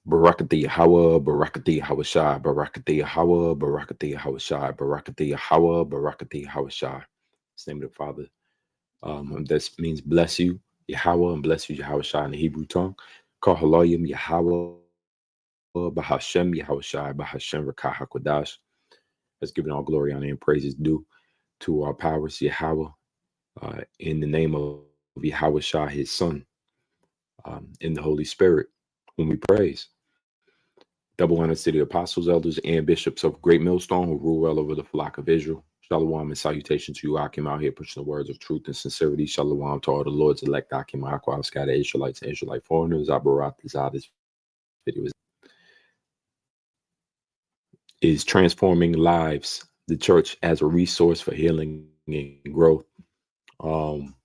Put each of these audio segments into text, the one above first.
Barakati Yahweh, Barakati Yahweh, Barakati Yahweh, Barakati Yahweh, Barakati Yahweh, Barakati Yahweh. It's the name of the Father. This means bless you, Yahweh, and bless you, Yahweh Shai in the Hebrew tongue. Call Haloyim Yahweh, Bahashem, Yahweh Shai, Bahashem, Rakah HaKodash. Let's give it all glory, honor, and praises due to our powers, Yahweh, in the name of Yahweh Shai, his son, in the Holy Spirit, whom we praise. Double honor to the apostles, elders, and bishops of Great Millstone who rule well over the flock of Israel. Shalom and salutation to you, Akim, out here pushing the words of truth and sincerity. Shalom to all the Lord's elect, Akim, Aqua, scattered Israelites and Israelite foreigners. Abarat, this is transforming lives, the church as a resource for healing and growth. Um,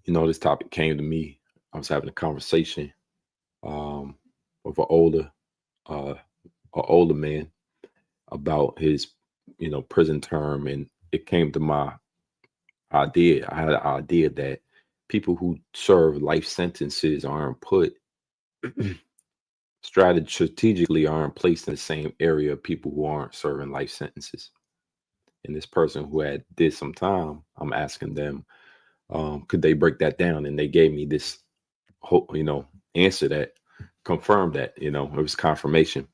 this topic came to me. I was having a conversation um, with uh, an older man about his, prison term, and it came to my idea. I had an idea that people who serve life sentences aren't put strategically aren't placed in the same area of people who aren't serving life sentences. And this person who had did some time, I'm asking them, could they break that down? And they gave me this whole, answer that confirmed that, it was confirmation.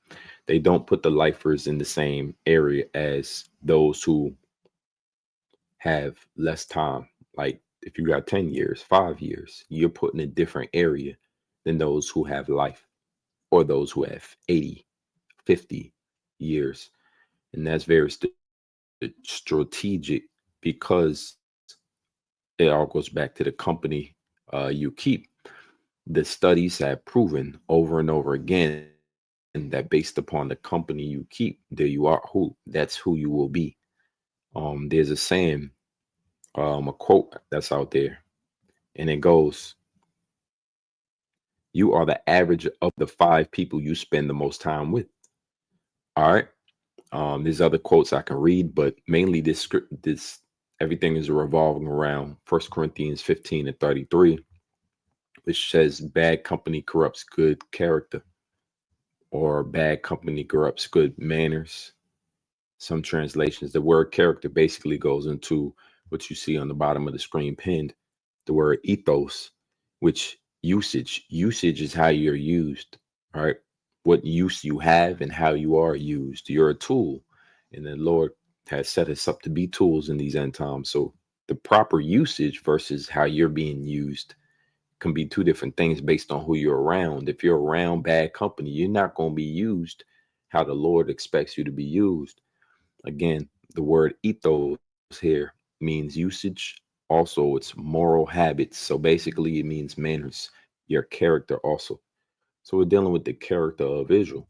They don't put the lifers in the same area as those who have less time. Like if you got 10 years, 5 years, you're put in a different area than those who have life or those who have 80, 50 years. And that's very strategic because it all goes back to the company you keep. The studies have proven over and over again that based upon the company you keep, there you are, that's who you will be. There's a saying, a quote that's out there, and it goes, "You are the average of the five people you spend the most time with." All right. There's other quotes I can read, but mainly this everything is revolving around 1 Corinthians 15:33, which says, "Bad company corrupts good character," or "Bad company corrupts good manners." Some translations, the word character basically goes into what you see on the bottom of the screen pinned, the word ethos, which usage is how you're used, right? What use you have and how you are used. You're a tool, and the Lord has set us up to be tools in these end times. So the proper usage versus how you're being used can be two different things based on who you're around. If you're around bad company, you're not going to be used how the Lord expects you to be used. Again, the word ethos here means usage. Also, it's moral habits. So basically, it means manners, your character also. So we're dealing with the character of Israel.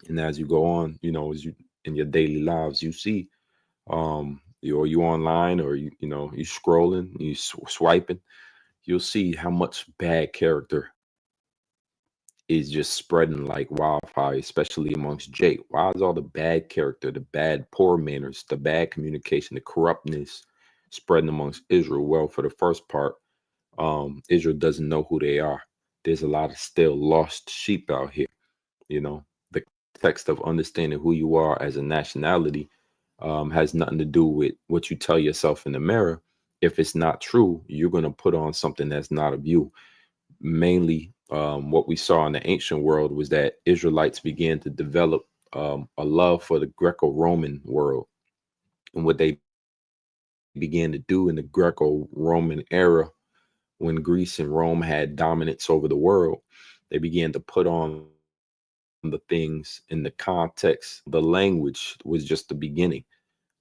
And as you go on, as you in your daily lives, you see, you online or you scrolling, you swiping, you'll see how much bad character is just spreading like wildfire, especially amongst Jake. Why is all the bad character, the bad poor manners, the bad communication, the corruptness spreading amongst Israel? Well, for the first part, Israel doesn't know who they are. There's a lot of still lost sheep out here. The context of understanding who you are as a nationality has nothing to do with what you tell yourself in the mirror. If it's not true, you're going to put on something that's not of you. Mainly, what we saw in the ancient world was that Israelites began to develop a love for the Greco-Roman world. And what they began to do in the Greco-Roman era, when Greece and Rome had dominance over the world, they began to put on the things in the context. The language was just the beginning.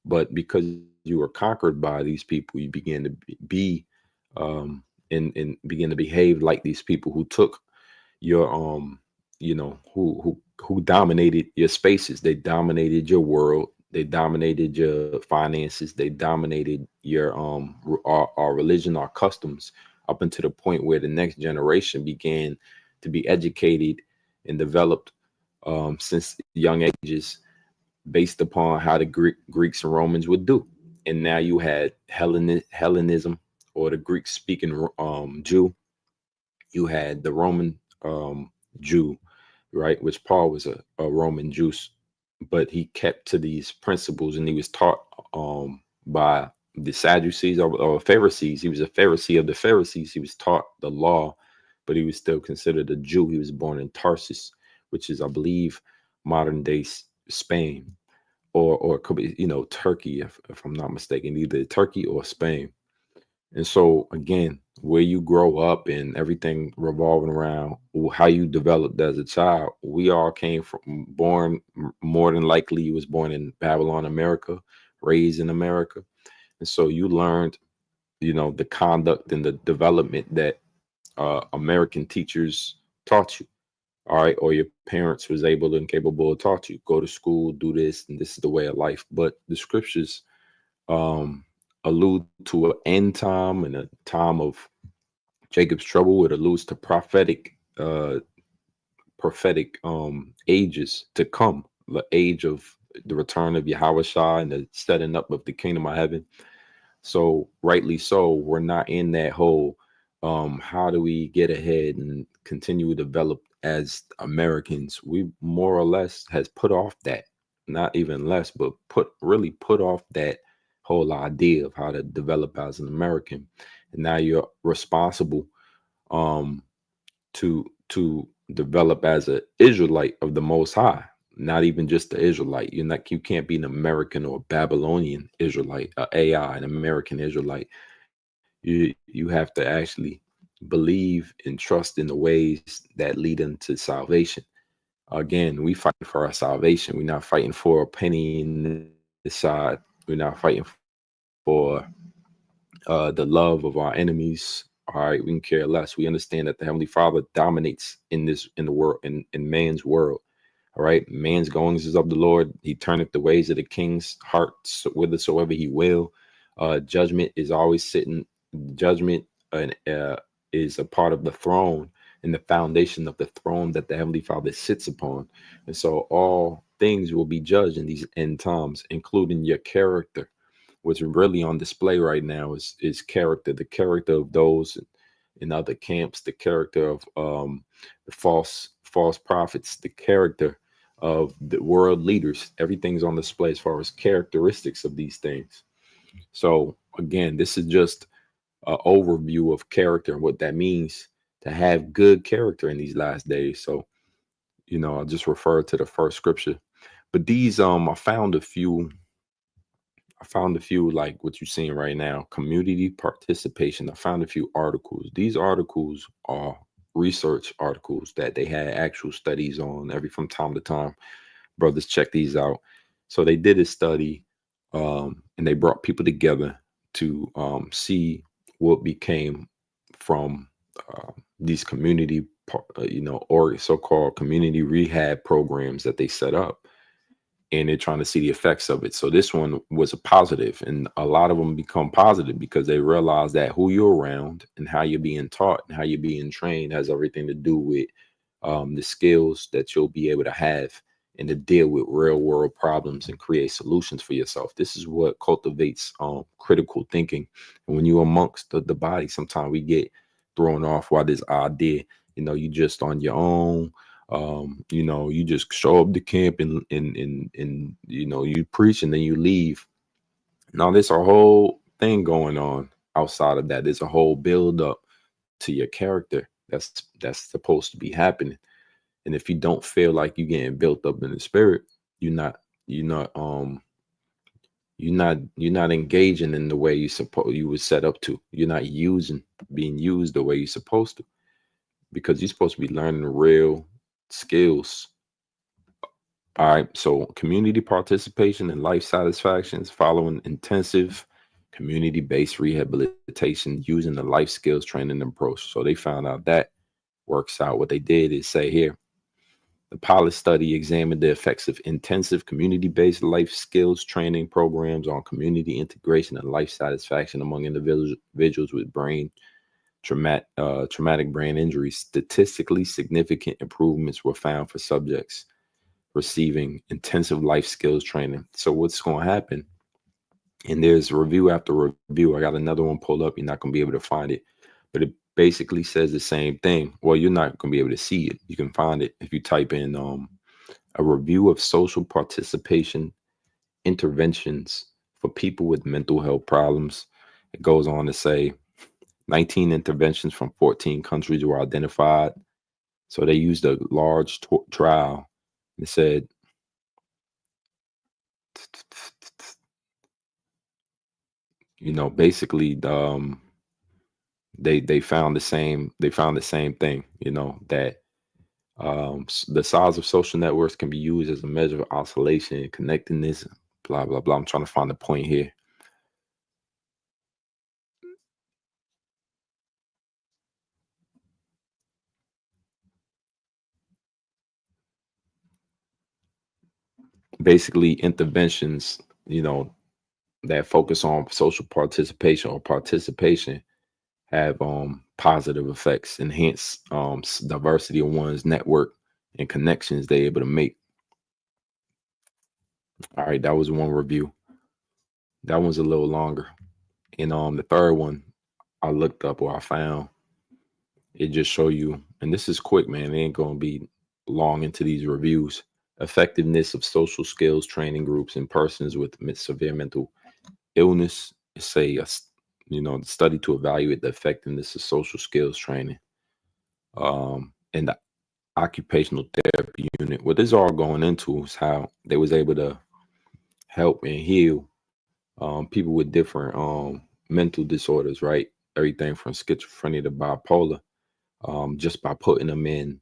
But because you were conquered by these people, you began to and begin to behave like these people who took your who dominated your spaces. They dominated your world. They dominated your finances. They dominated your our religion, our customs, up until the point where the next generation began to be educated and developed since young ages based upon how the Greeks and Romans would do. And now you had Hellenism, or the Greek speaking Jew. You had the Roman Jew, right? Which Paul was a Roman Jew, but he kept to these principles, and he was taught by the Sadducees or Pharisees. He was a Pharisee of the Pharisees. He was taught the law, but he was still considered a Jew. He was born in Tarsus, which is, I believe, modern day Spain, or it could be, Turkey, if I'm not mistaken, either Turkey or Spain. And so again, where you grow up and everything revolving around how you developed as a child, we all came from more than likely you was born in Babylon, America, raised in America. And so you learned, the conduct and the development that American teachers taught you. All right, or your parents was able and capable of taught you. Go to school, do this, and this is the way of life. But the scriptures um allude to an end time and a time of Jacob's trouble. It alludes to prophetic ages to come, the age of the return of Yahweh Shah and the setting up of the kingdom of heaven. So rightly so, we're not in that whole how do we get ahead and continue to develop as Americans. We more or less has put off that, not even less, but put off that whole idea of how to develop as an American. And now you're responsible um to develop as an Israelite of the Most High, not even just the Israelite. You can't be an American or Babylonian Israelite, AI, an American Israelite. You have to actually believe and trust in the ways that lead into salvation. Again, we fight for our salvation. We're not fighting for a penny in the side. We're not fighting for the love of our enemies. All right, we can care less. We understand that the Heavenly Father dominates in the world, in man's world. All right, man's goings is of the Lord. He turneth the ways of the king's hearts whithersoever he will. Judgment is always sitting. Judgment is a part of the throne and the foundation of the throne that the Heavenly Father sits upon. And so all things will be judged in these end times, including your character. What's really on display right now is character, the character of those in other camps, the character of the false prophets, the character of the world leaders. Everything's on display as far as characteristics of these things. So again, this is just an overview of character and what that means to have good character in these last days. So, I'll just refer to the first scripture. But these I found a few like what you're seeing right now, community participation. I found a few articles. These articles are research articles that they had actual studies on every from time to time. Brothers, check these out. So they did a study, and they brought people together to see what became from these or so-called community rehab programs that they set up, and they're trying to see the effects of it. So this one was a positive, and a lot of them become positive because they realize that who you're around and how you're being taught and how you're being trained has everything to do with the skills that you'll be able to have and to deal with real world problems and create solutions for yourself. This is what cultivates critical thinking. And when you're amongst the body, sometimes we get thrown off by this idea, you just on your own. You just show up to camp and you preach and then you leave. Now there's a whole thing going on outside of that. There's a whole build up to your character that's supposed to be happening. And if you don't feel like you're getting built up in the spirit, you're not you're not you're not engaging in the way you were set up to. You're not being used the way you're supposed to, because you're supposed to be learning real skills. All right. So community participation and life satisfactions following intensive community-based rehabilitation using the life skills training approach. So they found out that works out. What they did is say here, the pilot study examined the effects of intensive community-based life skills training programs on community integration and life satisfaction among individuals with traumatic brain injuries. Statistically significant improvements were found for subjects receiving intensive life skills training. So what's going to happen? And there's review after review. I got another one pulled up. You're not going to be able to find it, but it basically says the same thing. Well, you're not going to be able to see it. You can find it if you type in a review of social participation interventions for people with mental health problems. It goes on to say 19 interventions from 14 countries were identified. So they used a large trial. It said, basically, they found the same thing. That the size of social networks can be used as a measure of isolation and connectedness. Blah blah blah. I'm trying to find the point here. Basically, interventions, that focus on social participation or participation have positive effects, enhance diversity of one's network and connections they're able to make. All right, that was one review. That one's a little longer. And the third one I looked up or I found, it just show you, and this is quick, man. It ain't gonna be long into these reviews. Effectiveness of social skills training groups in persons with severe mental illness. It's the study to evaluate the effectiveness of social skills training. And the occupational therapy unit. What this is all going into is how they was able to help and heal people with different mental disorders, right? Everything from schizophrenia to bipolar, just by putting them in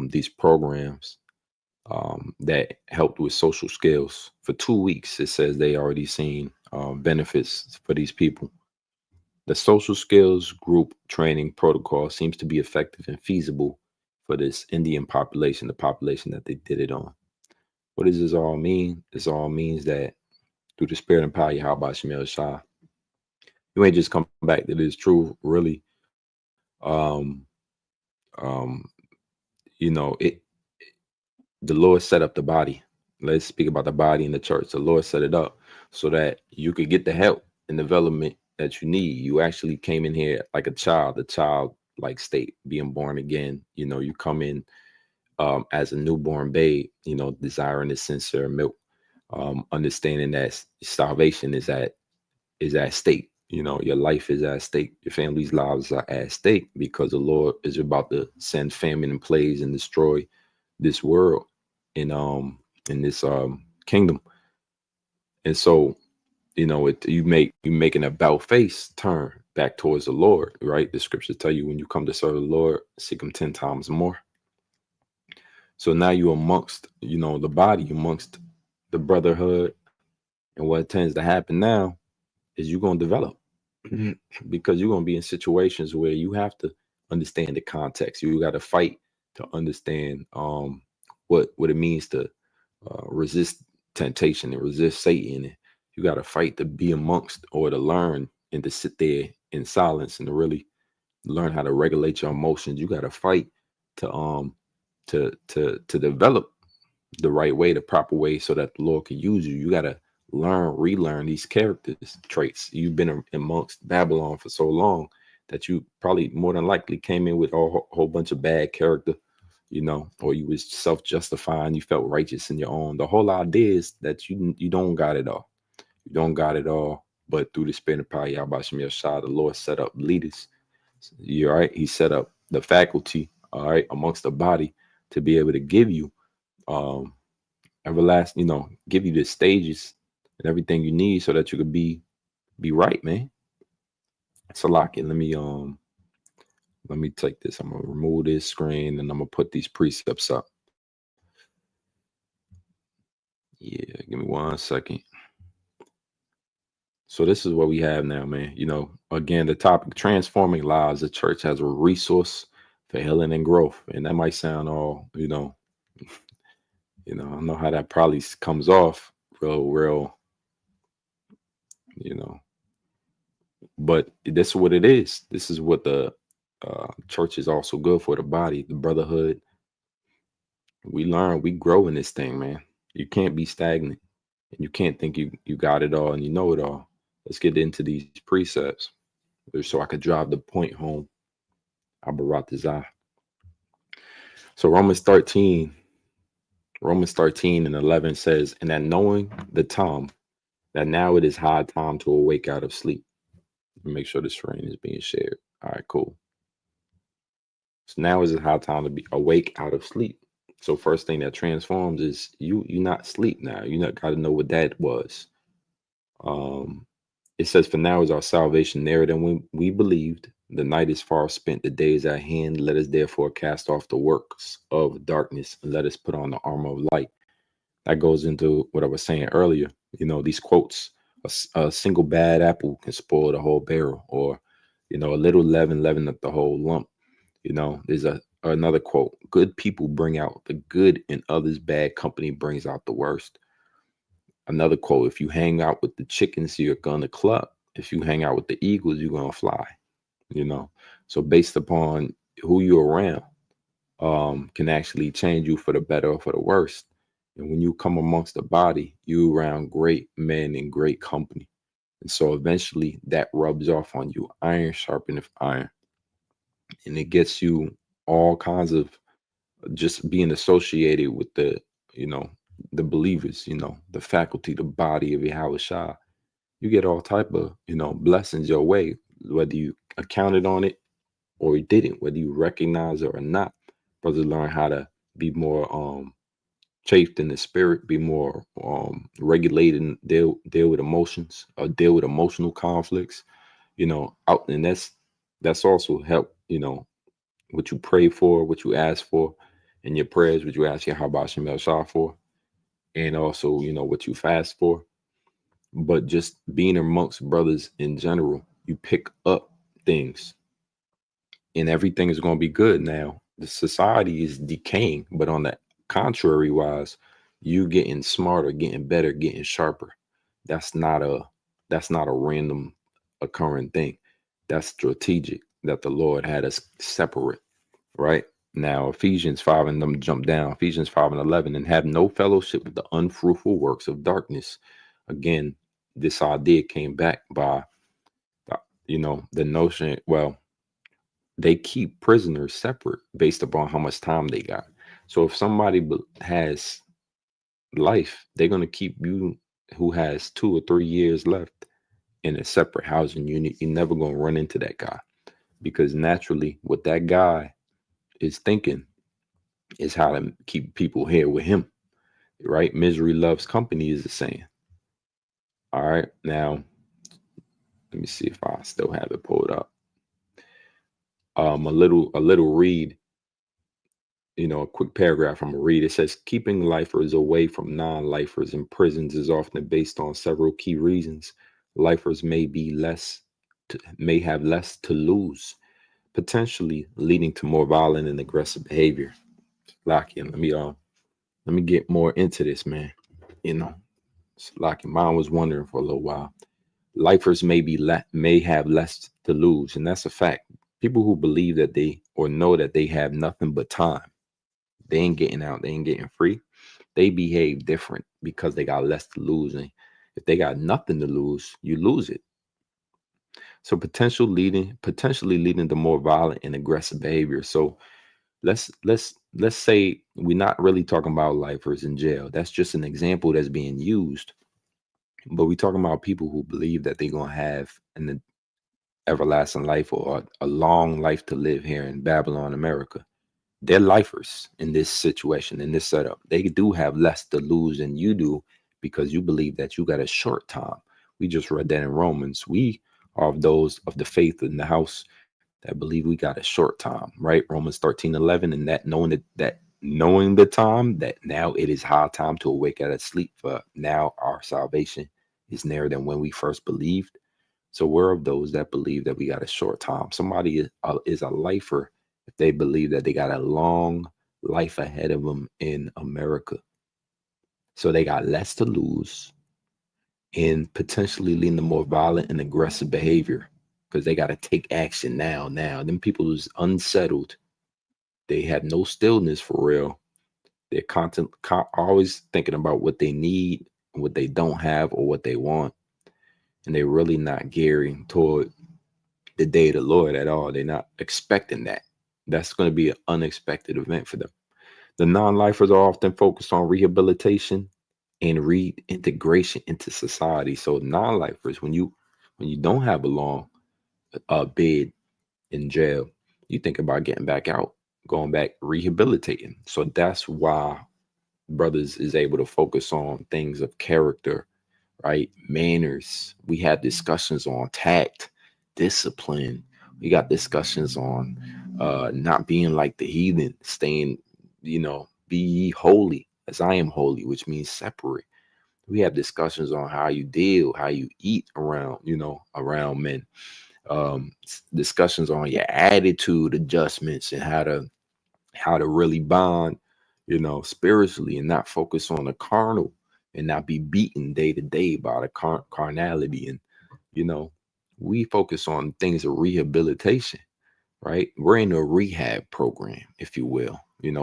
these programs that helped with social skills for 2 weeks. It says they already seen benefits for these people. The social skills group training protocol seems to be effective and feasible for this Indian population, the population that they did it on. What does this all mean? This all means that through the spirit and power, Yahweh Shemel Shah, you ain't just come back to this truth, really. Um, um, it the Lord set up the body. Let's speak about the body in the church. The Lord set it up so that you could get the help and development that you need. You actually came in here like a child like state, being born again. You come in as a newborn babe, desiring the sincere milk, understanding that salvation is at stake. Your life is at stake. Your family's lives are at stake because the Lord is about to send famine and plagues and destroy this world in this kingdom. And so, you make an about face turn back towards the Lord, right? The scriptures tell you when you come to serve the Lord, seek him 10 times more. So now you amongst, the body, amongst the brotherhood. And what tends to happen now is you're going to develop because you're going to be in situations where you have to understand the context. You got to fight to understand what it means to resist temptation and resist Satan. And you got to fight to be amongst or to learn and to sit there in silence and to really learn how to regulate your emotions. You got to fight to develop the right way, the proper way, so that the Lord can use you. You got to relearn these characters traits. You've been amongst Babylon for so long that you probably more than likely came in with a whole bunch of bad character, or you was self-justifying. You felt righteous in your own. The whole idea is that you don't got it all. You don't got it all, but through the spirit of power, Yahweh Shem Yahshua, the Lord set up leaders. You're right. He set up the faculty, all right, amongst the body to be able to give you everlasting, give you the stages and everything you need so that you could be right, man. So lock it. Let me take this. I'm gonna remove this screen and I'm gonna put these precepts up. Yeah, give me 1 second. So this is what we have now, man. Again, the topic: transforming lives. The church has a resource for healing and growth, and that might sound all, I don't know how that probably comes off real, but that's what it is. This is what the church is also good for: the body, the brotherhood. We learn, we grow in this thing, man. You can't be stagnant, and you can't think you got it all and you know it all. Let's get into these precepts so I could drive the point home. Abaratazah. So Romans 13 and 11 says, and that knowing the time, that now it is high time to awake out of sleep. Make sure this screen is being shared. All right, cool. So now is a high time to be awake out of sleep. So first thing that transforms is you not sleep now. You not got to know what that was. It says, for now is our salvation nearer than when we believed. The night is far spent, the day is at hand. Let us therefore cast off the works of darkness and let us put on the armor of light. That goes into what I was saying earlier. These quotes, a single bad apple can spoil the whole barrel, or, a little leaven up the whole lump. There's another quote, good people bring out the good in others, bad company brings out the worst. Another quote, if you hang out with the chickens, you're going to cluck. If you hang out with the eagles, you're going to fly, So based upon who you're around, can actually change you for the better or for the worst. And when you come amongst the body, you around great men and great company. And so eventually that rubs off on you. Iron sharpeneth iron. And it gets you all kinds of just being associated with the believers, the faculty, the body of Yahweh Shah. You get all type of, blessings your way, whether you accounted on it or you didn't, whether you recognize it or not. Brothers learn how to be more chafed in the spirit, be more regulated, and deal with emotions, or deal with emotional conflicts, out. And that's also help, what you pray for, what you ask for in your prayers, what you ask Yahweh Shem El Shah for, and also, what you fast for. But just being amongst brothers in general, you pick up things and everything is going to be good. Now, the society is decaying, but on the contrary wise, you getting smarter, getting better, getting sharper. That's not a random occurring thing. That's strategic, that the Lord had us separate, right? Now, Ephesians 5, and them jump down, Ephesians 5:11, and have no fellowship with the unfruitful works of darkness. Again, this idea came back by, the notion, well, they keep prisoners separate based upon how much time they got. So if somebody has life, they're going to keep you who has 2 or 3 years left in a separate housing unit. You're never going to run into that guy, because naturally what that guy is thinking is how to keep people here with him, right? Misery loves company is the saying. All right. Now, let me see if I still have it pulled up. A little read, a quick paragraph I'm gonna read. It says, keeping lifers away from non-lifers in prisons is often based on several key reasons. Lifers may have less to lose, potentially leading to more violent and aggressive behavior. Lockie, let me get more into this, man. Lockie, mine was wondering for a little while. Lifers may have less to lose, and that's a fact. People who believe that they, or know that they have nothing but time, they ain't getting out, they ain't getting free, they behave different because they got less to lose. And if they got nothing to lose, you lose it. So potentially leading to more violent and aggressive behavior. So let's say we're not really talking about lifers in jail. That's just an example that's being used. But we're talking about people who believe that they're gonna have an everlasting life, or a long life to live here in Babylon, America. They're lifers in this situation, in this setup. They do have less to lose than you do, because you believe that you got a short time. We just read that in Romans. We are of those of the faith in the house that believe we got a short time, right? Romans 13:11, and that knowing the time, that now it is high time to awake out of sleep, for now our salvation is nearer than when we first believed. So we're of those that believe that we got a short time. Somebody is a lifer if they believe that they got a long life ahead of them in America. So they got less to lose, and potentially leading to more violent and aggressive behavior, because they got to take action now. Them people who's unsettled, they have no stillness for real. They're always thinking about what they need, what they don't have, or what they want. And they're really not gearing toward the day of the Lord at all. They're not expecting that. That's going to be an unexpected event for them. The non-lifers are often focused on rehabilitation and reintegration into society. So non-lifers, when you don't have a long bid in jail, you think about getting back out, going back, rehabilitating. So that's why brothers is able to focus on things of character, right? Manners. We have discussions on tact, discipline. We got discussions on not being like the heathen, staying, be ye holy as I am holy, which means separate. We have discussions on how you deal, how you eat around, around men. Discussions on your attitude adjustments and how to really bond, spiritually and not focus on the carnal and not be beaten day to day by the carnality. And, you know, we focus on things of rehabilitation, right? We're in a rehab program, if you will.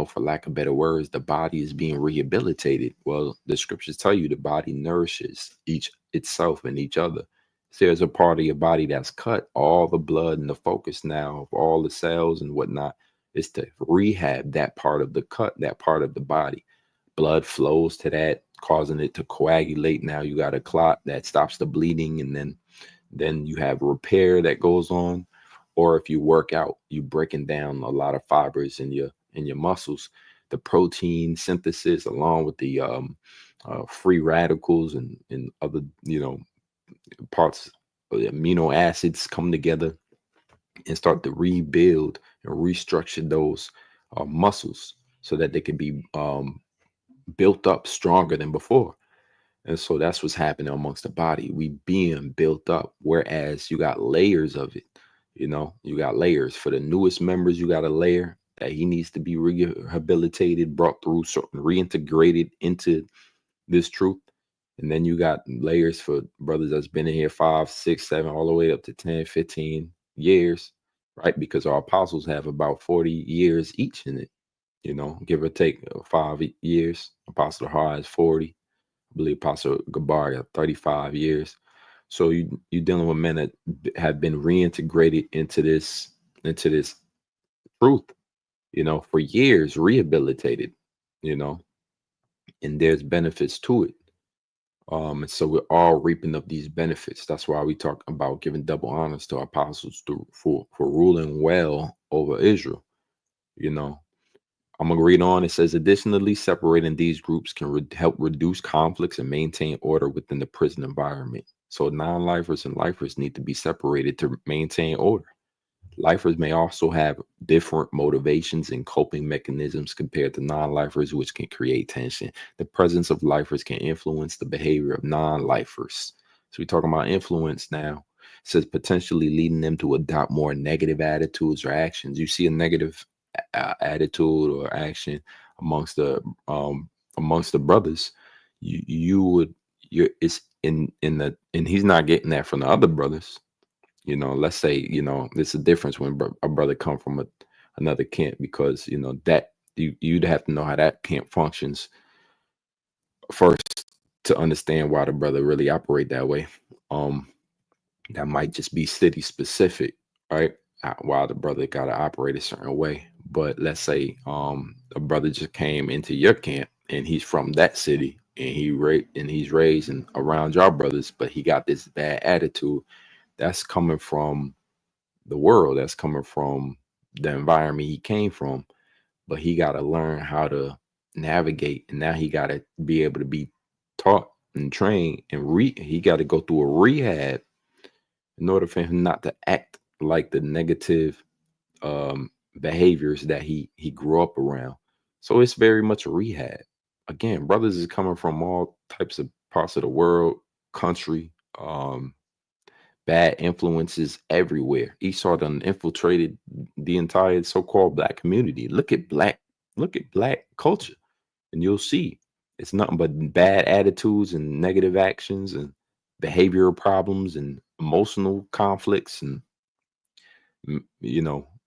For lack of better words, the body is being rehabilitated. Well, the scriptures tell you the body nourishes each itself and each other. So there's a part of your body that's cut, all the blood and the focus now of all the cells and whatnot is to rehab that part of the cut, that part of the body. Blood flows to that, causing it to coagulate. Now you got a clot that stops the bleeding, and then you have repair that goes on. Or if you work out, you breaking down a lot of fibers in your muscles, the protein synthesis along with the free radicals and other parts of the amino acids come together and start to rebuild and restructure those muscles so that they can be built up stronger than before. And so that's what's happening amongst the body. We being built up, whereas you got layers of it. You got layers. For the newest members, you got a layer that he needs to be rehabilitated, brought through, reintegrated into this truth. And then you got layers for brothers that's been in here 5, 6, 7, all the way up to 10, 15 years, right? Because our apostles have about 40 years each in it, give or take 5 years. Apostle Har is 40. I believe Apostle Gabar got 35 years. So you're dealing with men that have been reintegrated into this truth, for years, rehabilitated, and there's benefits to it. And so we're all reaping up these benefits. That's why we talk about giving double honors to our apostles for ruling well over Israel. I'm gonna read on. It says, additionally, separating these groups can help reduce conflicts and maintain order within the prison environment. So non-lifers and lifers need to be separated to maintain order. Lifers may also have different motivations and coping mechanisms compared to non-lifers, which can create tension. The presence of lifers can influence the behavior of non-lifers. So we're talking about influence now. It says potentially leading them to adopt more negative attitudes or actions. You see a negative attitude or action amongst the brothers, it's and he's not getting that from the other brothers. Let's say, there's a difference when a brother come from another camp, because that you'd have to know how that camp functions first to understand why the brother really operate that way. That might just be city specific, right? Why the brother got to operate a certain way. But let's say a brother just came into your camp and he's from that city and he's raised and around your brothers, but he got this bad attitude. That's coming from the world. That's coming from the environment he came from. But he got to learn how to navigate, and now he got to be able to be taught and trained, and he got to go through a rehab in order for him not to act like the negative behaviors that he grew up around. So it's very much a rehab. Again, brothers is coming from all types of parts of the world, country, bad influences everywhere. Esau done infiltrated the entire so-called black community. Look at black culture, and you'll see it's nothing but bad attitudes and negative actions and behavioral problems and emotional conflicts and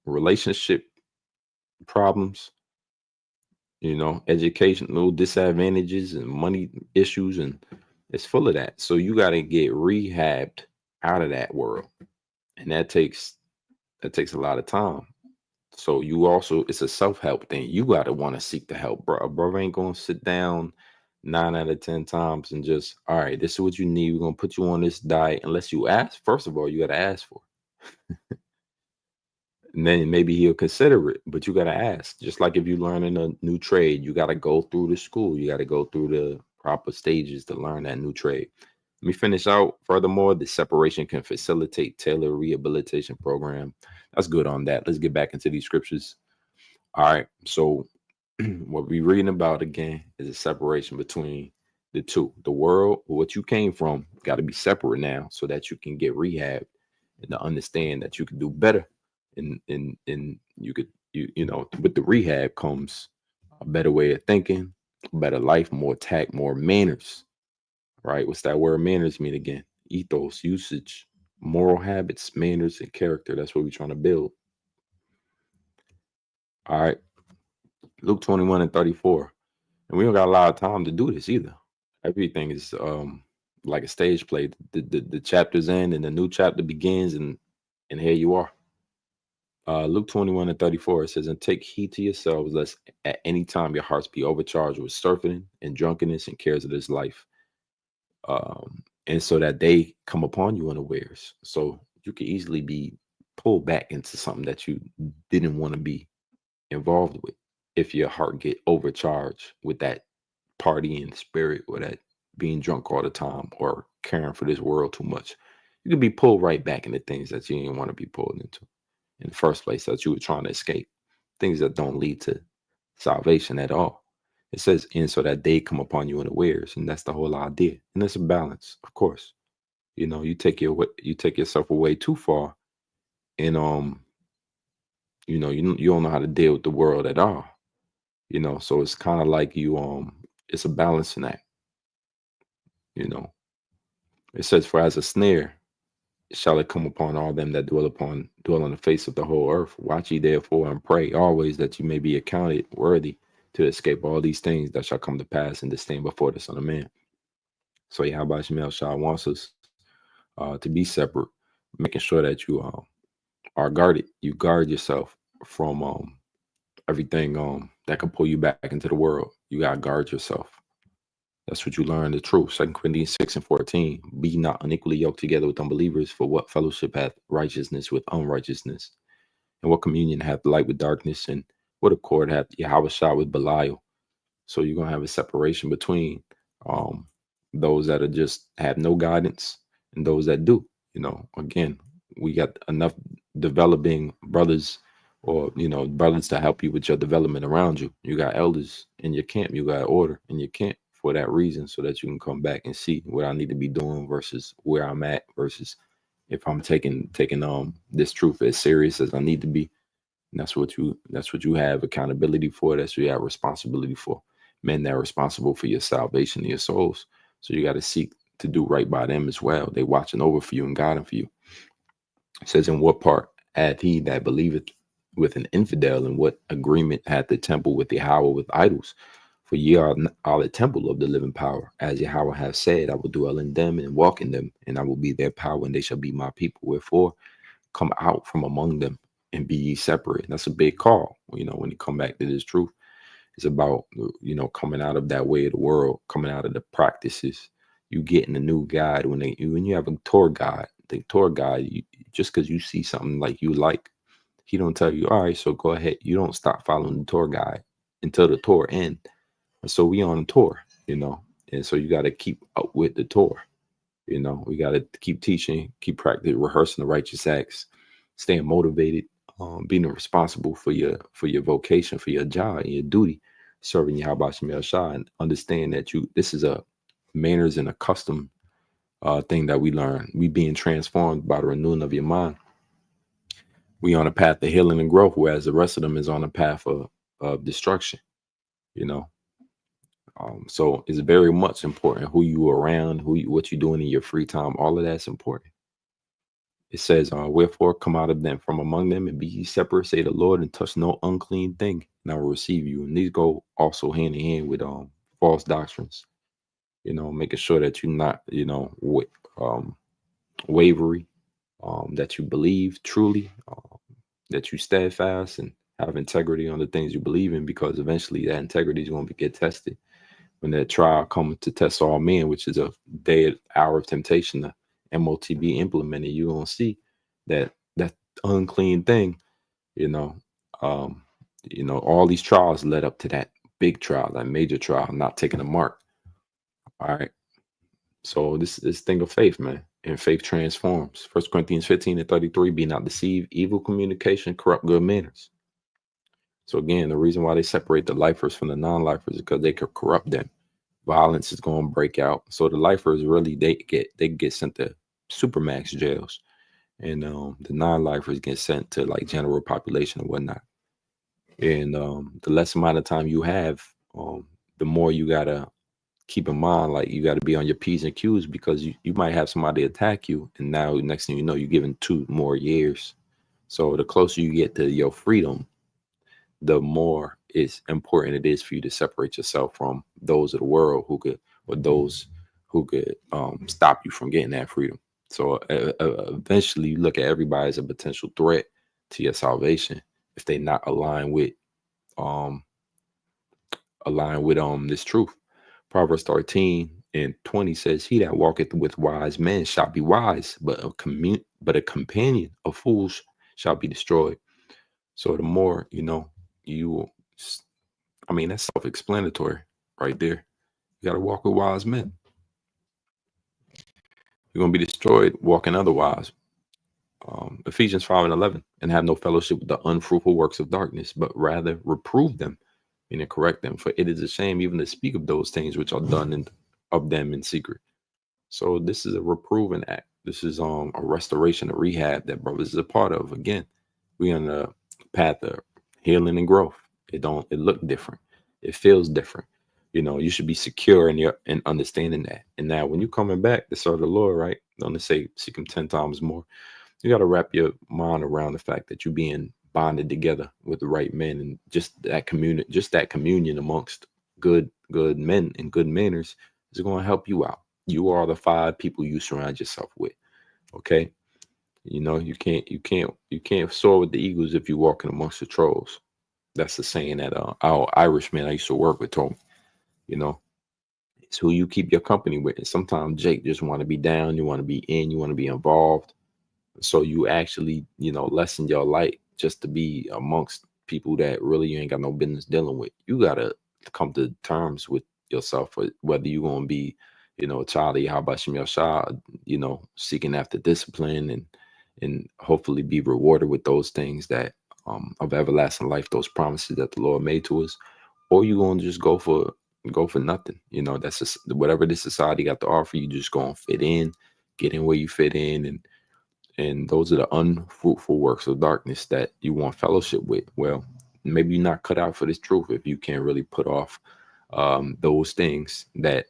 relationship problems, educational disadvantages and money issues, and it's full of that. So you got to get rehabbed out of that world, and that takes a lot of time. So you also, it's a self-help thing. You got to want to seek the help, bro. A brother ain't gonna sit down 9 out of 10 times and just, all right, this is what you need. We're gonna put you on this diet unless you ask. First of all, you got to ask for it. And then maybe he'll consider it, but you got to ask. Just like if you learning a new trade, you got to go through the school. You got to go through the proper stages to learn that new trade. Let me finish out. Furthermore, the separation can facilitate tailored rehabilitation program. That's good on that. Let's get back into these scriptures. All right. So what we're reading about again is a separation between the two. The world, what you came from, got to be separate now so that you can get rehab and to understand that you can do better. And you could, you know, with the rehab comes a better way of thinking, better life, more tact, more manners. Right? What's that word manners mean again? Ethos, usage, moral habits, manners, and character. That's what we're trying to build. All right. Luke 21 and 34. And we don't got a lot of time to do this either. Everything is like a stage play. The chapter's end and the new chapter begins, and here you are. Luke 21 and 34, it says, and take heed to yourselves, lest at any time your hearts be overcharged with surfeiting and drunkenness and cares of this life. And so that they come upon you unawares. So you could easily be pulled back into something that you didn't want to be involved with if your heart get overcharged with that partying spirit or that being drunk all the time or caring for this world too much. You could be pulled right back into things that you didn't want to be pulled into in the first place, that you were trying to escape, things that don't lead to salvation at all. It says, and so that they come upon you unawares, and that's the whole idea. And it's a balance, of course. You know, you take yourself away too far, and you don't know how to deal with the world at all. You know, so it's kind of like it's a balancing act. You know, it says, for as a snare shall it come upon all them that dwell on the face of the whole earth. Watch ye therefore and pray always that you may be accounted worthy to escape all these things that shall come to pass and to stand before the Son of Man. So Yahweh Shemel Shah wants us to be separate, making sure that you are guarded. You guard yourself from everything that can pull you back into the world. You gotta guard yourself. That's what you learn the truth. 2 Corinthians 6 and 14. Be not unequally yoked together with unbelievers, for what fellowship hath righteousness with unrighteousness? And what communion hath light with darkness? And what accord hath Yahweh Shah with Belial? So you're gonna have a separation between those that are just have no guidance and those that do. You know, again, we got enough developing brothers or brothers to help you with your development around you. You got elders in your camp, you got order in your camp for that reason, so that you can come back and see what I need to be doing versus where I'm at, versus if I'm taking this truth as serious as I need to be. And that's what you have accountability for. That's what you have responsibility for. Men that are responsible for your salvation and your souls. So you got to seek to do right by them as well. They watching over for you and guiding for you. It says, in what part hath he that believeth with an infidel, and what agreement hath the temple with Yahweh with idols? For ye are the temple of the living power. As Yahweh hath said, I will dwell in them and walk in them, and I will be their power, and they shall be my people. Wherefore, come out from among them and be ye separate. And that's a big call. When you come back to this truth, it's about, coming out of that way of the world, coming out of the practices. You getting a new guide when you have a tour guide. The tour guide, just because you see something like you like, he don't tell you, all right, so go ahead. You don't stop following the tour guide until the tour end. And so we on a tour, and so you got to keep up with the tour. We got to keep teaching, keep practicing, rehearsing the righteous acts, staying motivated, being responsible for your vocation, for your job and your duty, serving Yahweh Shemel Shah, and understand that this is a manners and a custom thing that we learn. We being transformed by the renewing of your mind. We on a path of healing and growth, whereas the rest of them is on a path of destruction. So it's very much important who you around, what you're doing in your free time. All of that's important. It says, wherefore come out of them from among them and be ye separate, say the Lord, and touch no unclean thing, and I will receive you. And these go also hand in hand with false doctrines. Making sure that you're not, wavery, that you believe truly, that you steadfast, and Have integrity on the things you believe in, because eventually that integrity is going to get tested. When that trial comes to test all men, which is a day, hour of temptation, the MOTB implemented, you're going to see that unclean thing, you know, um, all these trials led up to that big trial, that major trial, not taking a mark. All right. So this thing of faith, man, and faith transforms. 1 Corinthians 15:33, be not deceived, evil communication corrupt good manners. So again, the reason why they separate the lifers from the non-lifers is because they could corrupt them. Violence is going to break out. So the lifers really they get sent to supermax jails, and the non-lifers get sent to like general population and whatnot. And the less amount of time you have, the more you gotta keep in mind, like you got to be on your P's and Q's, because you might have somebody attack you, and now next thing you know, you're given 2 more years. So the closer you get to your freedom, the more it's important it is for you to separate yourself from those of the world who could, or those who could stop you from getting that freedom. So eventually, you look at everybody as a potential threat to your salvation if they not um align with this truth. Proverbs 13:20 says, "He that walketh with wise men shall be wise, but a companion of fools shall be destroyed." So the more you, I mean, that's self-explanatory right there. You got to walk with wise men. You're gonna be destroyed walking otherwise. Ephesians 5:11, and have no fellowship with the unfruitful works of darkness, but rather reprove them, meaning correct them. For it is a shame even to speak of those things which are done of them in secret. So this is a reproving act. This is a restoration, a rehab that brothers is a part of. Again, we on the path of healing and growth. It look different. It feels different. You should be secure in understanding that. And now when you coming back to serve the Lord, right? Don't they say seek him 10 times more? You got to wrap your mind around the fact that you're being bonded together with the right men, and just that communion amongst good men and good manners is going to help you out. You are the 5 people you surround yourself with. Okay. You can't soar with the eagles if you're walking amongst the trolls. That's the saying that our Irishman I used to work with told me. You know, it's who you keep your company with. And sometimes Jake just want to be down, you want to be in, you want to be involved. So you actually, lessen your light just to be amongst people that really you ain't got no business dealing with. You gotta come to terms with yourself, whether you're gonna be, a child of Yahweh Shem Yahshua, seeking after discipline and hopefully be rewarded with those things that of everlasting life, those promises that the Lord made to us, or you gonna just go for nothing. That's just whatever this society got to offer. You just gonna fit in, get in where you fit in, and those are the unfruitful works of darkness that you want fellowship with. Well, maybe you're not cut out for this truth if you can't really put off those things that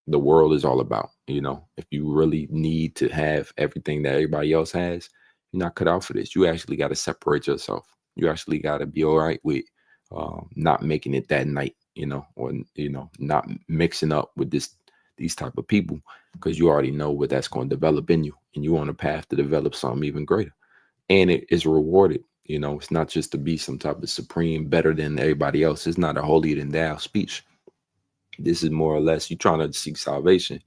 the world is all about. If you really need to have everything that everybody else has, you're not cut out for this. You actually got to separate yourself. You actually got to be all right with not making it that night, or not mixing up with these type of people, because you already know what that's going to develop in you, and you're on a path to develop something even greater, and it is rewarded. It's not just to be some type of supreme better than everybody else. It's not a holier than thou speech. This is more or less you trying to seek salvation,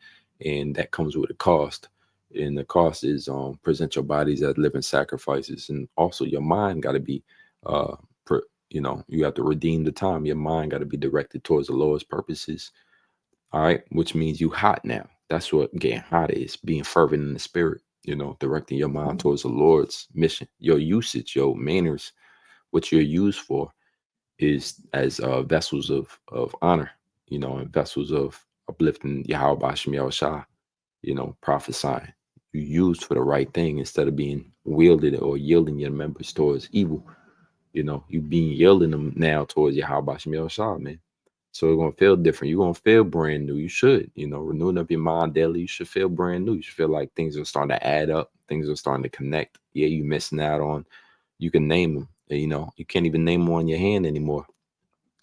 and that comes with a cost. And the cost is present your bodies as living sacrifices, and also your mind got to be uh you have to redeem the time. Your mind got to be directed towards the Lord's purposes. All right, which means you hot now. That's what getting hot is, being fervent in the spirit, directing your mind towards the Lord's mission. Your usage, your manners, what you're used for is as vessels of honor, and vessels of uplifting Yahweh Bashem Yahushua, prophesying. You used for the right thing instead of being wielded or yielding your members towards evil. You being yielding them now towards Yahweh Bashem Yahushua, man. So it's gonna feel different. You're gonna feel brand new. You should, renewing up your mind daily. You should feel brand new. You should feel like things are starting to add up. Things are starting to connect. Yeah, you missing out on. You can name them. You can't even name them on your hand anymore.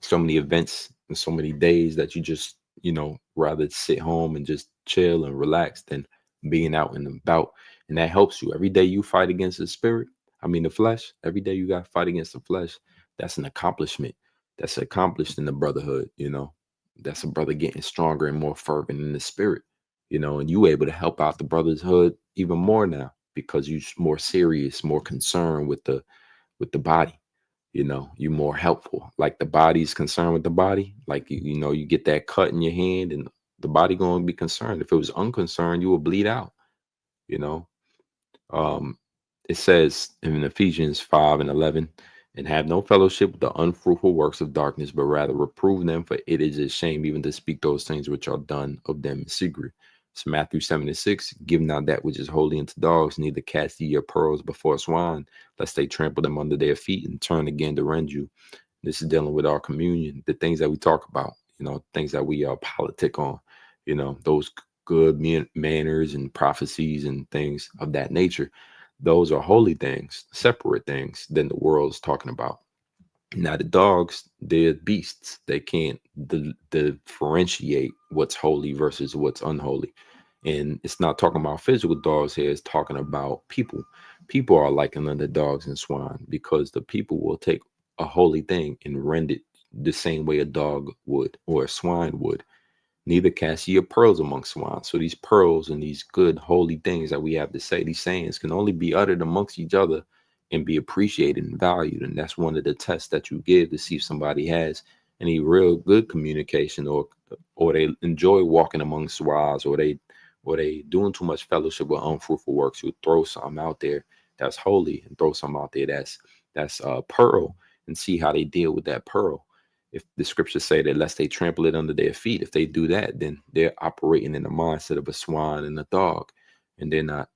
So many events and so many days that you just, rather sit home and just chill and relax than being out and about. And that helps you. Every day you fight against the spirit. I mean the flesh. Every day you got to fight against the flesh. That's an accomplishment. That's accomplished in the brotherhood, you know. That's a brother getting stronger and more fervent in the spirit, you know, and you able to help out the brotherhood even more now because you more serious, more concerned with the body. You know, you more helpful. Like the body's concerned with the body. Like you know, you get that cut in your hand and the body going to be concerned. If it was unconcerned, you will bleed out, you know. Um, it says in Ephesians 5:11, and have no fellowship with the unfruitful works of darkness, but rather reprove them, for it is a shame even to speak those things which are done of them in secret. It's Matthew 7:6, give not that which is holy unto dogs, neither cast ye your pearls before swine, lest they trample them under their feet and turn again to rend you. This is dealing with our communion, the things that we talk about, you know, things that we politic on, you know, those good manners and prophecies and things of that nature. Those are holy things, separate things than the world's talking about. Now, the dogs, they're beasts. They can't differentiate what's holy versus what's unholy. And it's not talking about physical dogs here, it's talking about people. People are likened unto dogs and swine because the people will take a holy thing and rend it the same way a dog would or a swine would. Neither cast ye your pearls among swine. So these pearls and these good holy things that we have to say, these sayings can only be uttered amongst each other and be appreciated and valued. And that's one of the tests that you give to see if somebody has any real good communication or they enjoy walking among swines or they doing too much fellowship with unfruitful works. You throw something out there that's holy and throw something out there that's pearl and see how they deal with that pearl. If the scriptures say that lest they trample it under their feet, if they do that, then they're operating in the mindset of a swine and a dog, and they're not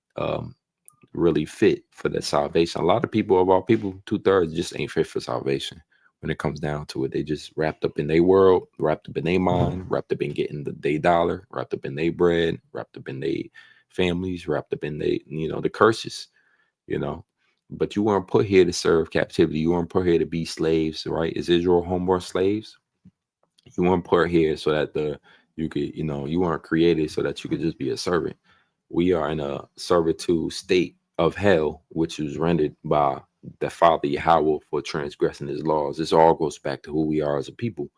really fit for the salvation. A lot of people, of all people, 2/3 just ain't fit for salvation. When it comes down to it, they just wrapped up in their world, wrapped up in their mind, wrapped up in getting their dollar, wrapped up in their bread, wrapped up in their families, wrapped up in they, you know, the curses, you know. But you weren't put here to serve captivity. You weren't put here to be slaves, right? Is Israel homeborn slaves? You weren't put here so that you could, you know, you weren't created so that you could just be a servant. We are in a servitude state of hell, which was rendered by the Father Yahweh for transgressing his laws. This all goes back to who we are as a people.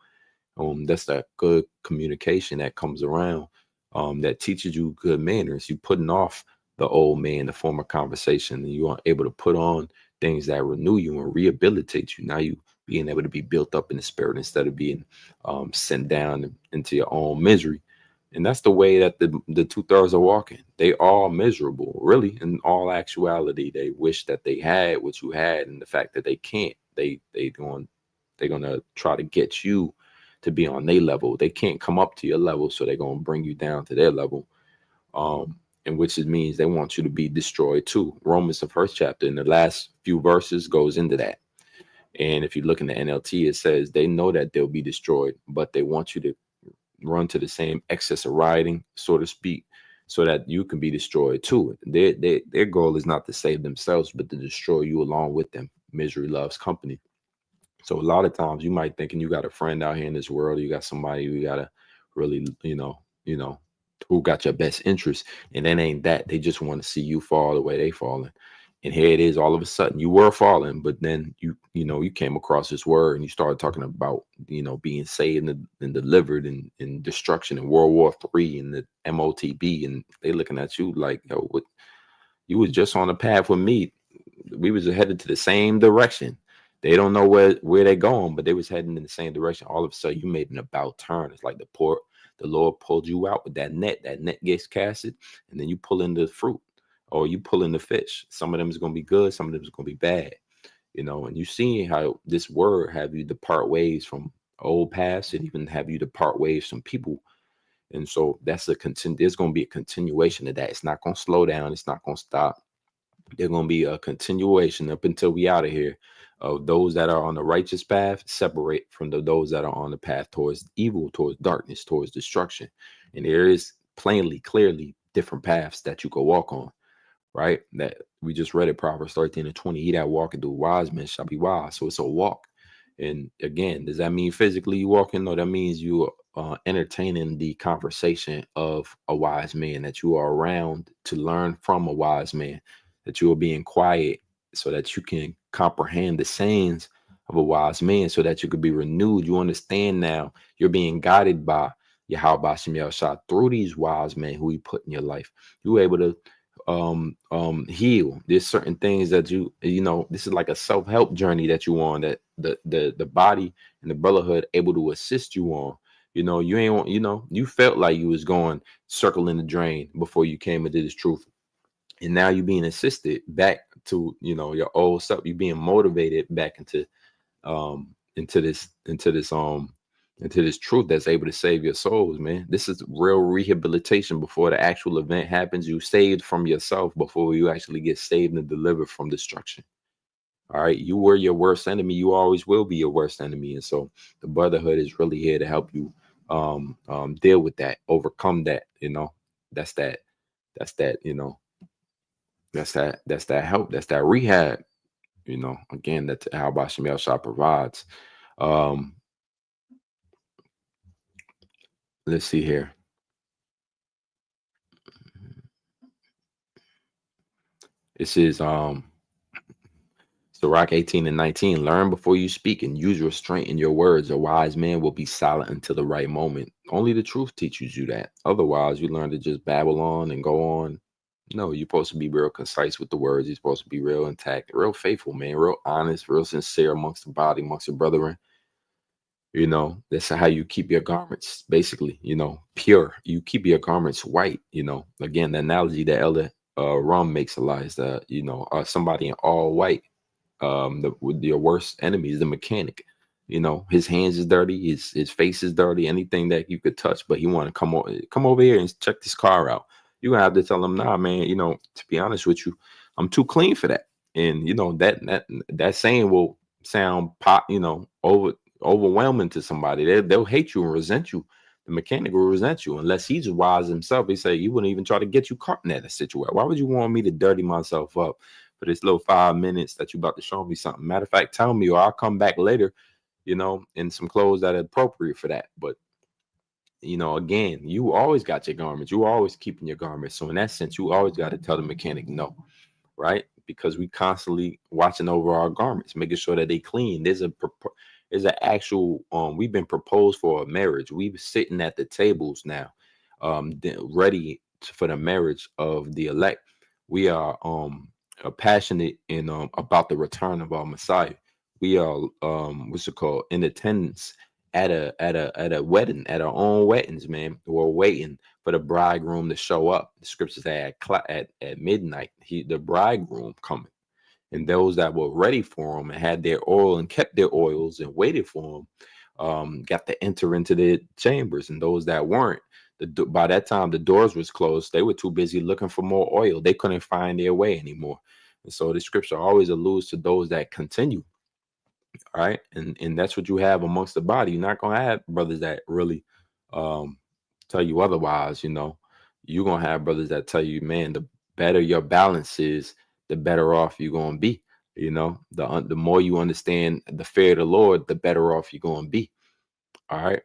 That's that good communication that comes around, that teaches you good manners. You putting off the old man, the former conversation, and you are able to put on things that renew you and rehabilitate you. Now you being able to be built up in the spirit instead of being sent down into your own misery. And that's the way that the 2/3 are walking. They are miserable, really. In all actuality, they wish that they had what you had, and the fact that they can't, they're gonna try to get you to be on their level. They can't come up to your level, so they're gonna bring you down to their level. And which it means they want you to be destroyed too. Romans, the first chapter, in the last few verses, goes into that. And if you look in the NLT, it says they know that they'll be destroyed, but they want you to run to the same excess of riding, so to speak, so that you can be destroyed too. Their goal is not to save themselves, but to destroy you along with them. Misery loves company. So a lot of times you might thinking you got a friend out here in this world, you got somebody you gotta really, who got your best interest, and it ain't that. They just want to see you fall the way they falling. And here it is, all of a sudden you were falling, but then you came across this word and you started talking about being saved and delivered and destruction in World War III and the MOTB, and they looking at you like, yo, what, you was just on the path with me. We was headed to the same direction. They don't know where they're going, but they was heading in the same direction. All of a sudden, you made an about turn. It's like the Lord pulled you out with that net. That net gets casted, and then you pull in the fruit, or you pull in the fish. Some of them is gonna be good, some of them is gonna be bad. And you see how this word have you depart ways from old paths, and even have you depart ways from people. And so that's there's gonna be a continuation of that. It's not gonna slow down. It's not gonna stop. There's going to be a continuation up until we out of here of those that are on the righteous path separate from those that are on the path towards evil, towards darkness, towards destruction. And there is clearly different paths that you can walk on, right? That we just read it, Proverbs 13:20. He that walketh through wise men shall be wise. So it's a walk. And again, does that mean physically you walking? No, that means you are entertaining the conversation of a wise man, that you are around to learn from a wise man, that you are being quiet so that you can comprehend the sayings of a wise man so that you could be renewed. You understand now you're being guided by Yahweh Bashem Yahushua through these wise men who he put in your life. You were able to heal. There's certain things that you know, this is like a self-help journey that you on, that the body and the brotherhood able to assist you on. You know, you ain't, you know, you felt like you was going circling the drain before you came into this truth, and now you're being assisted back to, you know, your old self. You're being motivated back into this truth that's able to save your souls, man. This is real rehabilitation before the actual event happens. You saved from yourself before you actually get saved and delivered from destruction. All right, you were your worst enemy. You always will be your worst enemy, and so the brotherhood is really here to help you deal with that, overcome that. You know, that's that. That's that. You know, that's that. That's that help. That's that rehab. You know, again, that's how Bashem Shah provides. Um, let's see here. This is Sirach 18 and 19. Learn before you speak and use restraint in your words. A wise man will be silent until the right moment. Only the truth teaches you that. Otherwise, you learn to just babble on and go on. No, you're supposed to be real concise with the words. You're supposed to be real intact, real faithful, man, real honest, real sincere amongst the body, amongst your brethren. You know, that's how you keep your garments, basically, you know, pure. You keep your garments white, you know. Again, the analogy that Elder Rum makes a lot is that, you know, somebody in all white, with your worst enemy is the mechanic. You know, his hands is dirty, his face is dirty, anything that you could touch, but he want to come over here and check this car out. You're gonna have to tell him, nah, man, you know, to be honest with you, I'm too clean for that. And you know, that saying will sound you know, overwhelming to somebody. They'll hate you and resent you. The mechanic will resent you unless he's wise himself. He say, you wouldn't even try to get you caught in that situation. Why would you want me to dirty myself up for this little 5 minutes that you about to show me something? Matter of fact, tell me, or I'll come back later, you know, in some clothes that are appropriate for that. But you know, again, you always got your garments. You always keeping your garments. So in that sense, you always got to tell the mechanic no, right? Because we constantly watching over our garments, making sure that they clean. There's an actual we've been proposed for a marriage. We've sitting at the tables now, ready for the marriage of the elect. We are passionate in about the return of our Messiah. We are what's it called, in attendance at a wedding, at our own weddings, man. We're waiting for the bridegroom to show up. The scriptures say at midnight, the bridegroom coming. And those that were ready for him and had their oil and kept their oils and waited for him, got to enter into the chambers. And those that weren't, by that time the doors was closed. They were too busy looking for more oil. They couldn't find their way anymore. And so the scripture always alludes to those that continue. All right. And that's what you have amongst the body. You're not gonna have brothers that really tell you otherwise. You know, you're gonna have brothers that tell you, man, the better your balance is, the better off you're gonna be. You know, the more you understand the fear of the Lord, the better off you're gonna be. All right.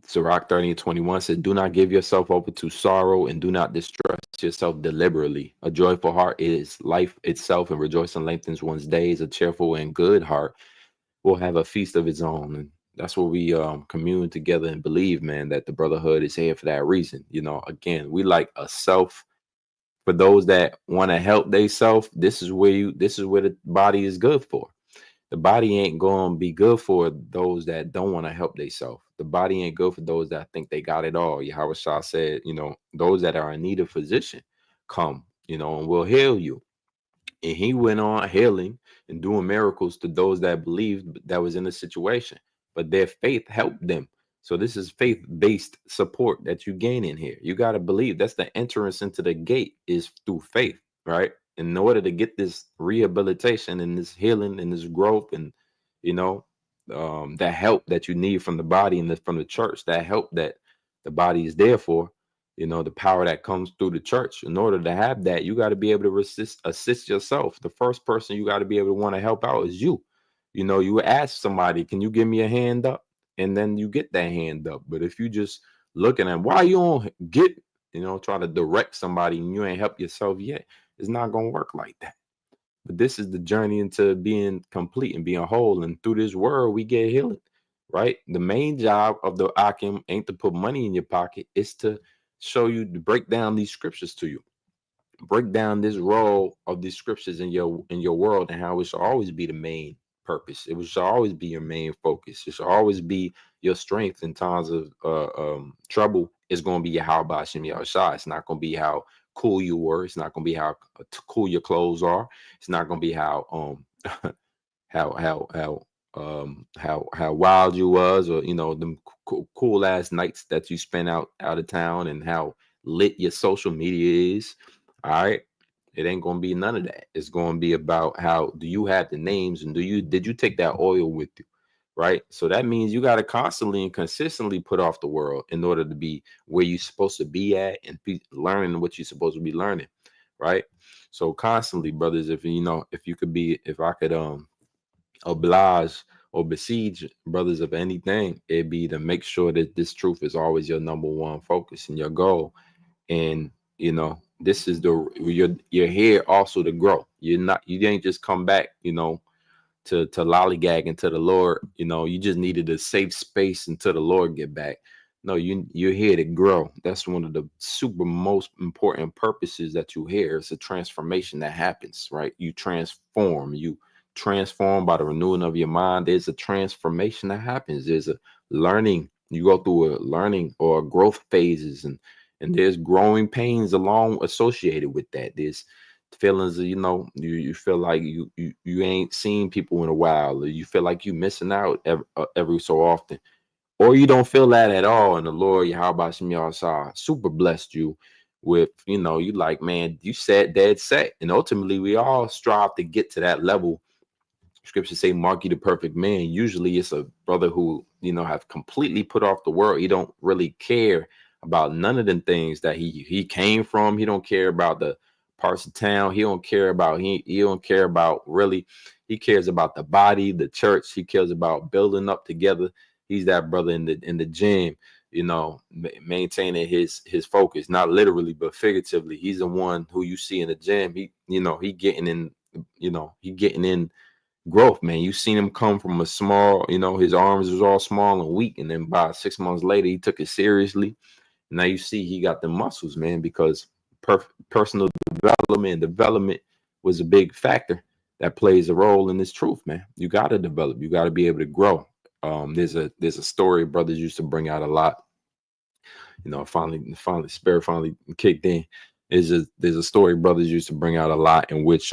Sirach 30 and 21 says, do not give yourself over to sorrow and do not distress yourself deliberately. A joyful heart is life itself, and rejoicing lengthens one's days. A cheerful and good heart will have a feast of its own. And that's what we commune together and believe, man, that the brotherhood is here for that reason. You know, again, we like a self. For those that want to help they self, this is where the body is good for. The body ain't going to be good for those that don't want to help themselves. The body ain't good for those that think they got it all. Yahweh Shah said, you know, those that are in need of physician, come, you know, and we'll heal you. And he went on healing and doing miracles to those that believed that was in the situation, but their faith helped them. So this is faith-based support that you gain in here. You got to believe. That's the entrance into the gate, is through faith, right? In order to get this rehabilitation and this healing and this growth and, you know, that help that you need from the body and from the church, that help that the body is there for, you know, the power that comes through the church. In order to have that, you got to be able to assist yourself. The first person you got to be able to want to help out is you. You know, you ask somebody, can you give me a hand up? And then you get that hand up. But if you just looking at why you don't get, you know, try to direct somebody and you ain't help yourself yet, it's not going to work like that. But this is the journey into being complete and being whole. And through this word, we get healing, right? The main job of the Akim ain't to put money in your pocket. It's to show you, to break down these scriptures to you, break down this role of these scriptures in your world, and how it should always be the main purpose. It should always be your main focus. It should always be your strength in times of trouble. It's going to be how Bashim Yahshua. It's not going to be how cool you were. It's not going to be how cool your clothes are. It's not going to be how how wild you was, or them cool ass nights that you spent out of town, and how lit your social media is. All right. It ain't gonna be none of that. It's gonna be about how do you have the names, and did you take that oil with you? Right. So that means you got to constantly and consistently put off the world in order to be where you're supposed to be at, and be learning what you're supposed to be learning. Right. So constantly, brothers, if I could oblige or besiege brothers of anything, it'd be to make sure that this truth is always your number one focus and your goal. And this is you're here also to grow. You ain't just come back to lollygag into the Lord. You just needed a safe space until the Lord get back. No, you're here to grow. That's one of the super most important purposes that you hear. It's a transformation that happens, right? You transform by the renewing of your mind. There's a transformation that happens. There's a learning. You go through a learning or growth phases, and there's growing pains along associated with that. There's feelings of, you feel like you ain't seen people in a while, or you feel like you missing out every so often, or you don't feel that at all. And the Lord Yahweh Shem Yahshua super blessed you with, you like, man, you said dead set. And ultimately we all strive to get to that level. Scriptures say, mark you the perfect man. Usually it's a brother who, have completely put off the world. He don't really care about none of them things that he came from. He don't care about the parts of town. He don't care about really. He cares about the body, the church. He cares about building up together. He's that brother in the gym, maintaining his focus, not literally but figuratively. He's the one who you see in the gym. He getting in growth, man. You seen him come from a small, his arms was all small and weak, and then by 6 months later he took it seriously. Now you see he got the muscles, man, because personal development was a big factor that plays a role in this truth, man. You got to develop. You got to be able to grow. There's a story brothers used to bring out a lot. Finally, spirit finally kicked in. There's a story brothers used to bring out a lot, in which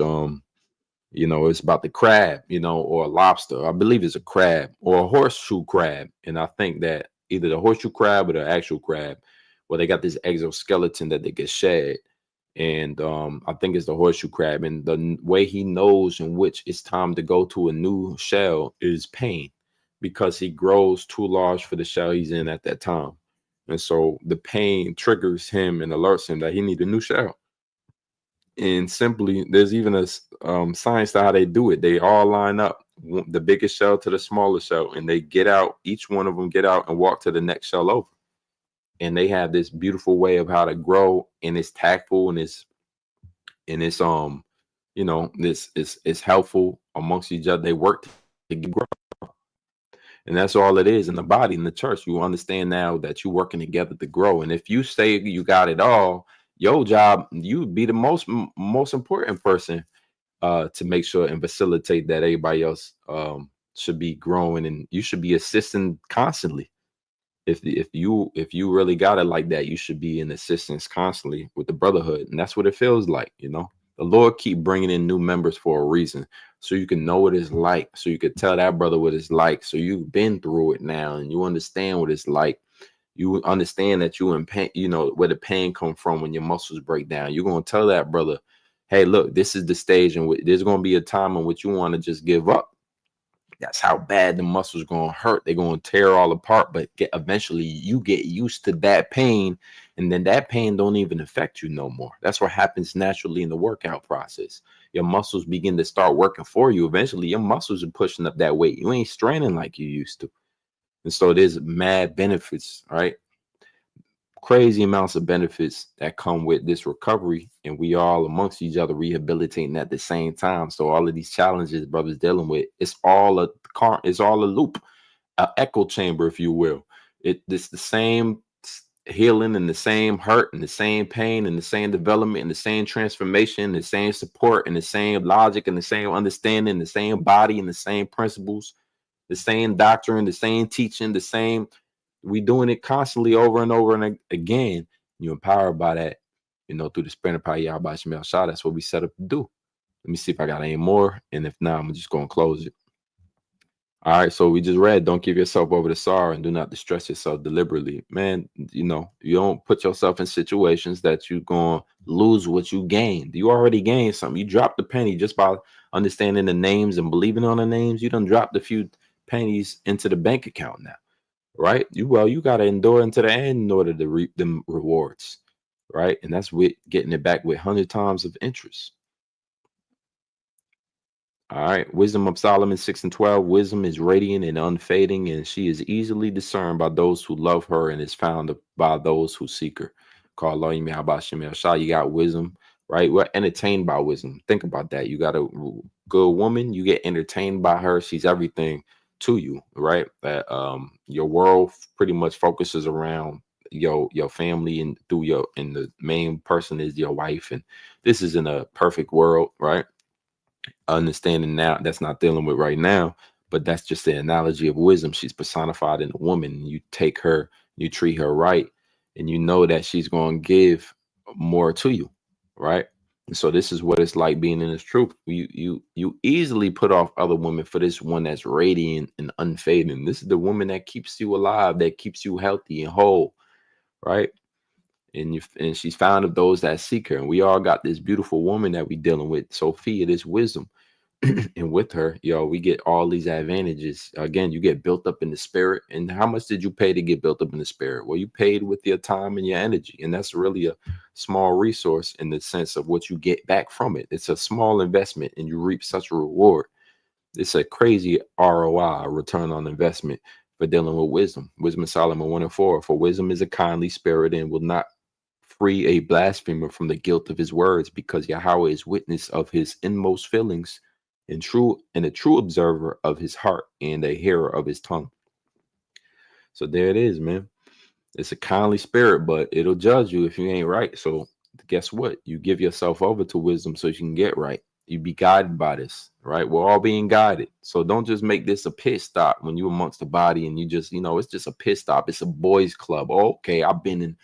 it's about the crab, or a lobster. I believe it's a crab or a horseshoe crab, and I think that either the horseshoe crab or the actual crab, well, they got this exoskeleton that they get shed. And I think it's the horseshoe crab. And the way he knows in which it's time to go to a new shell is pain, because he grows too large for the shell he's in at that time. And so the pain triggers him and alerts him that he needs a new shell. And simply, there's even a science to how they do it. They all line up, the biggest shell to the smallest shell, and they get out. Each one of them get out and walk to the next shell over. And they have this beautiful way of how to grow, and it's tactful, and it's this is helpful amongst each other. They work to grow, and that's all it is in the body, in the church. You understand now that you're working together to grow. And if you say you got it all, your job, you would be the most important person to make sure and facilitate that everybody else should be growing, and you should be assisting constantly. If you really got it like that, you should be in assistance constantly with the brotherhood. And that's what it feels like. The Lord keep bringing in new members for a reason, so you can know what it's like, so you could tell that brother what it's like. So you've been through it now, and you understand what it's like. You understand that you in pain, where the pain come from when your muscles break down. You're going to tell that brother, hey, look, this is the stage in which there's going to be a time in which you want to just give up. That's how bad the muscles going to hurt. They're going to tear all apart, but eventually you get used to that pain, and then that pain don't even affect you no more. That's what happens naturally in the workout process. Your muscles begin to start working for you. Eventually your muscles are pushing up that weight. You ain't straining like you used to. And so there's mad benefits, right? crazy amounts of benefits that come with this recovery, and we all amongst each other rehabilitating at the same time. So all of these challenges brothers dealing with, it's all a loop, an echo chamber, if you will. It's the same healing and the same hurt and the same pain and the same development and the same transformation, the same support and the same logic and the same understanding, the same body and the same principles, the same doctrine, the same teaching, the same. We doing it constantly over and over and again. You're empowered by that, through the spirit of power, Yahweh Shemel Shah. That's what we set up to do. Let me see if I got any more, and if not, I'm just gonna close it. All right, so we just read, don't give yourself over to sorrow and do not distress yourself deliberately. Man, you don't put yourself in situations that you're going to lose what you gained. You already gained something. You dropped the penny just by understanding the names and believing on the names. You done dropped a few pennies into the bank account now, right? You got to endure into the end in order to reap them rewards, right? And that's with getting it back with 100 times of interest. All right. Wisdom of Solomon 6:12. Wisdom is radiant and unfading, and she is easily discerned by those who love her and is found by those who seek her. Call Elohim Yahweh Shemel Shah. You got wisdom, right? We're entertained by wisdom. Think about that. You got a good woman, you get entertained by her. She's everything to you, right? That your world pretty much focuses around your family and the main person is your wife. And this is in a perfect world, right? Understanding now that's not dealing with right now, but that's just the analogy of wisdom. She's personified in a woman. You take her, you treat her right, and you know that she's going to give more to you, right? And so this is what it's like being in this truth. You easily put off other women for this one that's radiant and unfading. This is the woman that keeps you alive, that keeps you healthy and whole, right? And she's found of those that seek her. And we all got this beautiful woman that we dealing with, Sophia, this wisdom. And with her, we get all these advantages. Again, you get built up in the spirit. And how much did you pay to get built up in the spirit? Well, you paid with your time and your energy. And that's really a small resource in the sense of what you get back from it. It's a small investment and you reap such a reward. It's a crazy ROI, return on investment, for dealing with wisdom. Wisdom of Solomon 1:4. For wisdom is a kindly spirit and will not free a blasphemer from the guilt of his words, because Yahweh is witness of his inmost feelings and a true observer of his heart and a hearer of his tongue. So there it is, man. It's a kindly spirit, but it'll judge you if you ain't right. So guess what? You give yourself over to wisdom so you can get right. You be guided by this, right? We're all being guided. So don't just make this a pit stop when you're amongst the body and you just, it's just a pit stop. It's a boys club. Okay, I've been in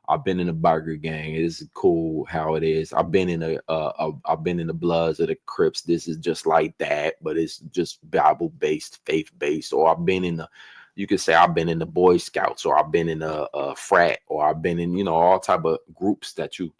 a biker gang. It's cool how it is. I've been in the Bloods of the Crips. This is just like that, but it's just Bible based, faith based. Or you could say I've been in the Boy Scouts, or I've been in a frat, or I've been in all type of groups that you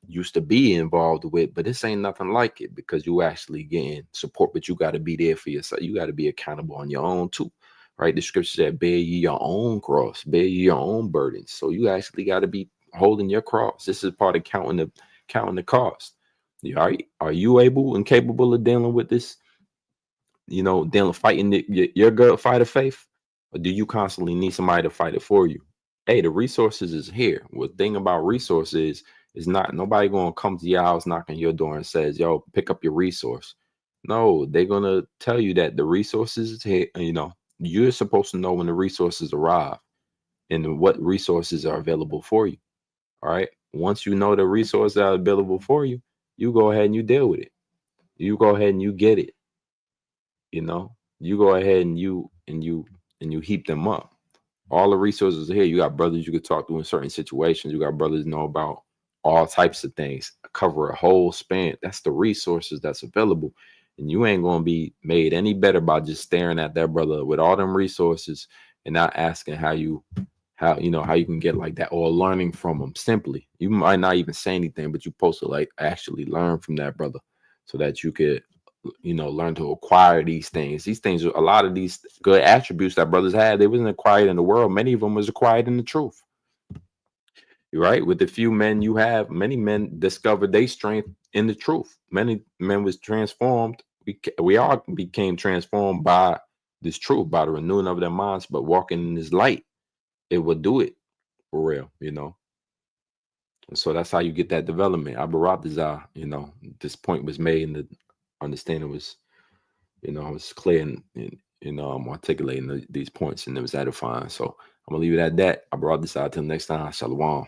used to be involved with. But this ain't nothing like it, because you actually getting support, but you got to be there for yourself. You got to be accountable on your own too. Right? The scripture said, bear ye your own cross, bear ye your own burdens. So you actually got to be holding your cross. This is part of counting the cost. Are you able and capable of dealing with this? Fighting your good fight of faith, or do you constantly need somebody to fight it for you? Hey, the resources is here. Well, the thing about resources is not nobody gonna come to your house, knocking your door and says, "Yo, pick up your resource." No, they're gonna tell you that the resources is here. You're supposed to know when the resources arrive and what resources are available for you. All right. Once you know the resources that are available for you, you go ahead and you deal with it. You go ahead and you get it. You go ahead and you heap them up. All the resources are here. You got brothers you could talk to in certain situations. You got brothers know about all types of things, cover a whole span. That's the resources that's available. And you ain't going to be made any better by just staring at that brother with all them resources and not asking how you can get like that, or learning from them. Simply, you might not even say anything, but you're supposed to like actually learn from that brother so that you could learn to acquire these things. A lot of these good attributes that brothers had, they wasn't acquired in the world. Many of them was acquired in the truth. Right? With the few men you have, many men discovered their strength in the truth. Many men was transformed. We all became transformed by this truth, by the renewing of their minds, but walking in this light, it would do it for real. So that's how you get that development. Abaratazar, this point was made and the understanding was, was clear and articulating these points, and it was edifying. So I'm gonna leave it at that. Abaratazar till next time. Shalom.